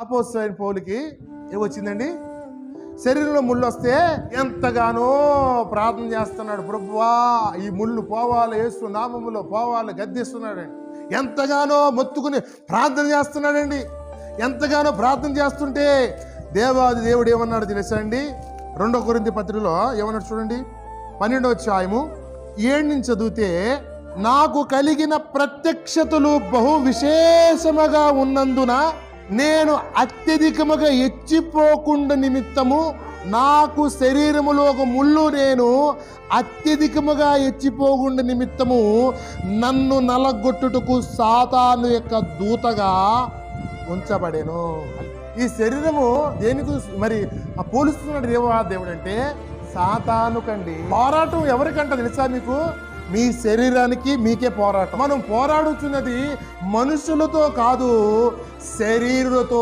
అపోస్తలుడైన పౌలుకి ఏమొచ్చిందండి? శరీరంలో ముళ్ళు వస్తే ఎంతగానో ప్రార్థన చేస్తున్నాడు. ప్రభువా, ఈ ముళ్ళు పోవాలి, యేసు నామములో పోవాలి, గద్దిస్తున్నాడండి. ఎంతగానో మొత్తుకుని ప్రార్థన చేస్తున్నాడండి. ఎంతగానో ప్రార్థన చేస్తుంటే దేవాది దేవుడు ఏమన్నాడు తెలుసా అండి? 2 కొరింథీ పత్రికలో ఏమన్నాడు చూడండి, 12వ అధ్యాయము 7 నుంచి చదివితే, నాకు కలిగిన ప్రత్యక్షతలు బహు విశేషముగా ఉన్నందున నేను అత్యధికముగా ఎచ్చిపోకుండా నిమిత్తము నాకు శరీరములో ఒక ముళ్ళు నేను అత్యధికముగా ఎచ్చిపోకుండా నిమిత్తము నన్ను నలగొట్టుటకు సాతాను యొక్క దూతగా ఉంచబడేను. ఈ శరీరము దేనికి మరి పోలుస్తున్నాడు దేవుడు అంటే సాతానుకండి. పోరాటం ఎవరికంట తెలుసా మీకు? మీ శరీరానికి మీకే పోరాటం. మనం పోరాడుతున్నది మనుషులతో కాదు, శరీరులతో.